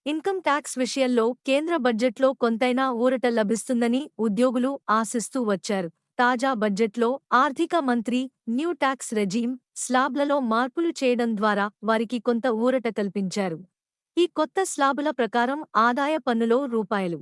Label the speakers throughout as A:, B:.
A: Income tax విషయంలో కేంద్ర బడ్జెట్లో కొంతైనా ఊరట లభిస్తుందని ఉద్యోగులు ఆశిస్తూ వచ్చారు. తాజా బడ్జెట్లో ఆర్థిక మంత్రి న్యూ ట్యాక్స్ రెజీమ్ స్లాబ్లలో మార్పులు చేయడం ద్వారా వారికి కొంత ఊరట కల్పించారు. ఈ కొత్త స్లాబుల ప్రకారం ఆదాయ పన్నులో రూపాయలు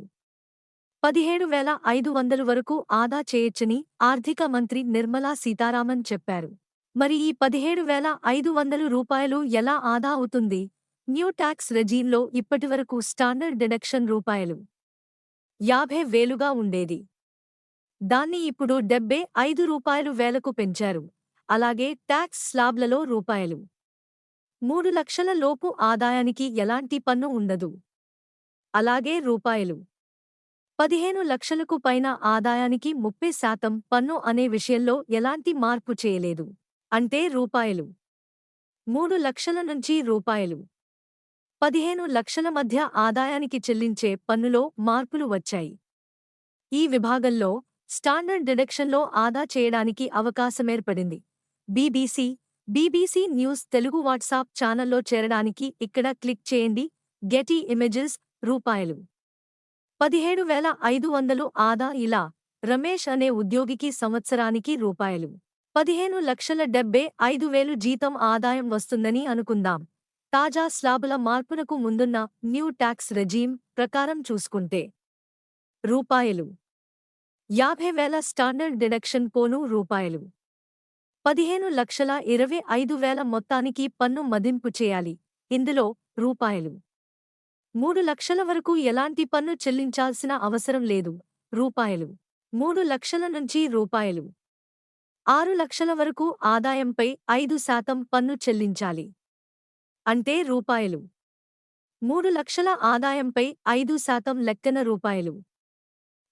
A: 17,500 వరకు ఆదా చేయొచ్చని ఆర్థిక మంత్రి నిర్మలా సీతారామన్ చెప్పారు. మరి ఈ 17,500 రూపాయలు ఎలా ఆదా అవుతుంది? న్యూ ట్యాక్స్ రెజీమ్లో ఇప్పటివరకు స్టాండర్డ్ డిడక్షన్ రూపాయలు 50,000గా ఉండేది. దాన్ని ఇప్పుడు 75 రూపాయలు వేలకు పెంచారు. అలాగే ట్యాక్స్ స్లాబ్లలో రూపాయలు 3 లక్షల లోపు ఆదాయానికి ఎలాంటి పన్ను ఉండదు. అలాగే రూపాయలు 15 లక్షలకు పైన ఆదాయానికి 30% పన్ను అనే విషయంలో ఎలాంటి మార్పు చేయలేదు. అంటే రూపాయలు 3 లక్షల నుంచి రూపాయలు 15 లక్షల మధ్య ఆదాయానికి చెల్లించే పన్నులో మార్పులు వచ్చాయి. ఈ విభాగంలో స్టాండర్డ్ డిడక్షన్లో ఆదా చేయడానికి అవకాశమేర్పడింది. బీబీసీ న్యూస్ తెలుగు వాట్సాప్ ఛానల్లో చేరడానికి ఇక్కడ క్లిక్ చేయండి. గెటీ ఇమేజెస్ రూపాయలు 17,500 ఆదా. ఇలా రమేష్ అనే ఉద్యోగికి సంవత్సరానికి రూపాయలు 15,75,000 జీతం ఆదాయం వస్తుందని అనుకుందాం. తాజా స్లాబుల మార్పునకు ముందున్న న్యూ ట్యాక్స్ రెజీమ్ ప్రకారం చూసుకుంటే రూపాయలు 50,000 స్టాండర్డ్ డిడక్షన్ పోను రూపాయలు 15,25,000 మొత్తానికి పన్ను మదింపు చేయాలి. ఇందులో రూపాయలు 3 లక్షల వరకు ఎలాంటి పన్ను చెల్లించాల్సిన అవసరం లేదు. రూపాయలు 3 లక్షల నుంచి రూపాయలు 6 లక్షల వరకు ఆదాయంపై 5% పన్ను చెల్లించాలి. అంటే రూపాయలు 3 లక్షల ఆదాయంపై 5% లెక్కన రూపాయలు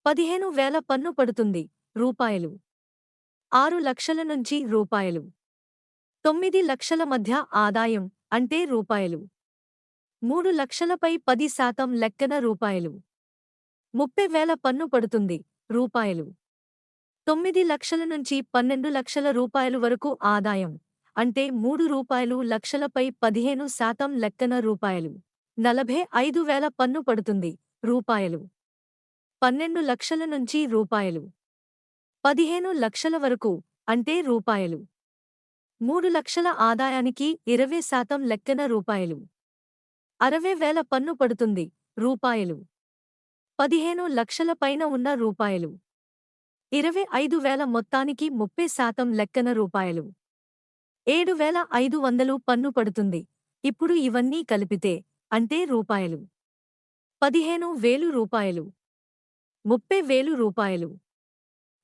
A: 15,000 పన్ను పడుతుంది. రూపాయలు 6 లక్షల నుంచి రూపాయలు 9 లక్షల మధ్య ఆదాయం అంటే రూపాయలు 3 లక్షలపై 10% లెక్కన రూపాయలు 30,000 పన్ను పడుతుంది. రూపాయలు 9 లక్షల నుంచి 12 లక్షల రూపాయలు వరకు ఆదాయం అంటే 3 రూపాయలు లక్షలపై 15% లెక్కన రూపాయలు 45,000 పన్ను పడుతుంది. రూపాయలు 12 లక్షల నుంచి రూపాయలు 15 లక్షల వరకు అంటే రూపాయలు 3 లక్షల ఆదాయానికి 20% లెక్కన రూపాయలు 60,000 పన్ను పడుతుంది. రూపాయలు 15 లక్షల పైన ఉన్న రూపాయలు 25,000 మొత్తానికి 30% లెక్కన రూపాయలు 7,500 పన్ను పడుతుంది. ఇప్పుడు ఇవన్నీ కలిపితే అంటే రూపాయలు 15,000 రూపాయలు 30,000 రూపాయలు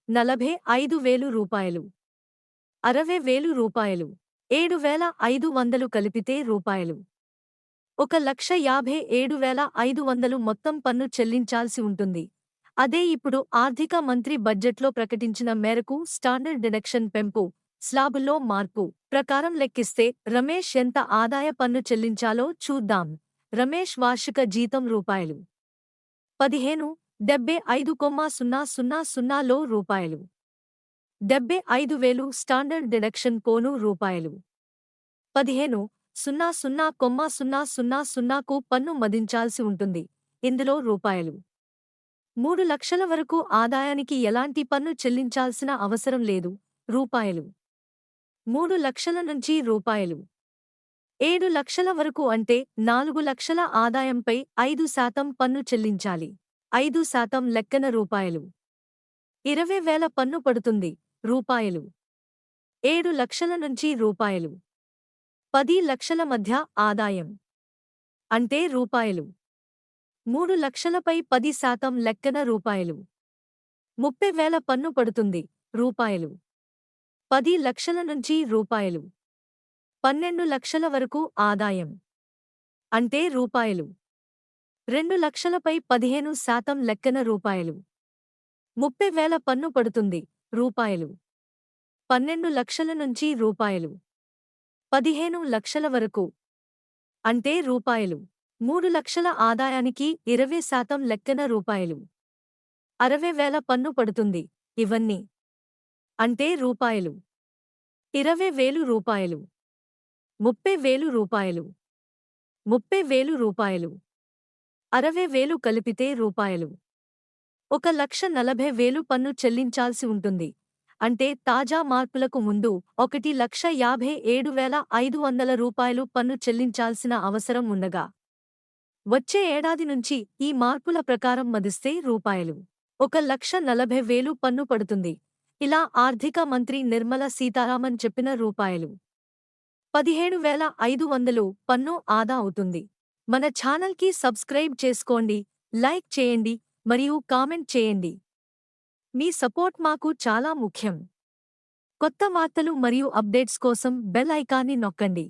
A: 45,000 రూపాయలు 60,000 రూపాయలు 7,500 కలిపితే రూపాయలు 1,57,500 మొత్తం పన్ను చెల్లించాల్సి ఉంటుంది. అదే ఇప్పుడు ఆర్థిక మంత్రి బడ్జెట్లో ప్రకటించిన మేరకు స్టాండర్డ్ డిడక్షన్ పెంపు స్లాబుల్లో మార్పు ప్రకారం లెక్కిస్తే రమేష్ ఎంత ఆదాయ పన్ను చెల్లించాలో చూద్దాం. రమేష్ వార్షిక జీతం రూపాయలు 15,75,000లో రూపాయలు 75,000 స్టాండర్డ్ డిడక్షన్ పోను రూపాయలు 15,00,000కు పన్ను మదించాల్సి ఉంటుంది. ఇందులో రూపాయలు 3 లక్షల వరకు ఆదాయానికి ఎలాంటి పన్ను చెల్లించాల్సిన అవసరం లేదు. రూపాయలు 3 లక్షల నుంచి రూపాయలు 7 లక్షల వరకు అంటే 4 లక్షల ఆదాయంపై 5% పన్ను చెల్లించాలి. 5% లెక్కన రూపాయలు 20,000 పన్ను పడుతుంది. రూపాయలు 7 లక్షల నుంచి రూపాయలు 10 లక్షల మధ్య ఆదాయం అంటే రూపాయలు 3 లక్షలపై 10% లెక్కన రూపాయలు 30,000 పన్ను పడుతుంది. రూపాయలు 10 లక్షల నుంచి రూపాయలు 12 లక్షల వరకు ఆదాయం అంటే రూపాయలు 2 లక్షలపై 15% లెక్కన రూపాయలు 30,000 పన్ను పడుతుంది. రూపాయలు 12 లక్షల నుంచి రూపాయలు 15 లక్షల వరకు అంటే రూపాయలు 3 లక్షల ఆదాయానికి 20% లెక్కన రూపాయలు 60,000 పన్ను పడుతుంది. ఇవన్నీ అంటే రూపాయలు 20,000 రూపాయలు 30,000 రూపాయలు 30,000 రూపాయలు 60,000 కలిపితే రూపాయలు 1,40,000 పన్ను చెల్లించాల్సి ఉంటుంది. అంటే తాజా మార్పులకు ముందు 1,57,500 రూపాయలు పన్ను చెల్లించాల్సిన అవసరం ఉండగా, వచ్చే ఏడాది నుంచి ఈ మార్పుల ప్రకారం మదిస్తే రూపాయలు 1,40,000 పన్ను పడుతుంది. ఇలా ఆర్థిక మంత్రి నిర్మలా సీతారామన్ చెప్పిన రూపాయలు 17,500 పన్ను ఆదా అవుతుంది. మన ఛానల్కి సబ్స్క్రైబ్ చేసుకోండి, లైక్ చేయండి మరియు కామెంట్ చేయండి. మీ సపోర్ట్ మాకు చాలా ముఖ్యం. కొత్త వార్తలు మరియు అప్డేట్స్ కోసం బెల్ ఐకాన్ని నొక్కండి.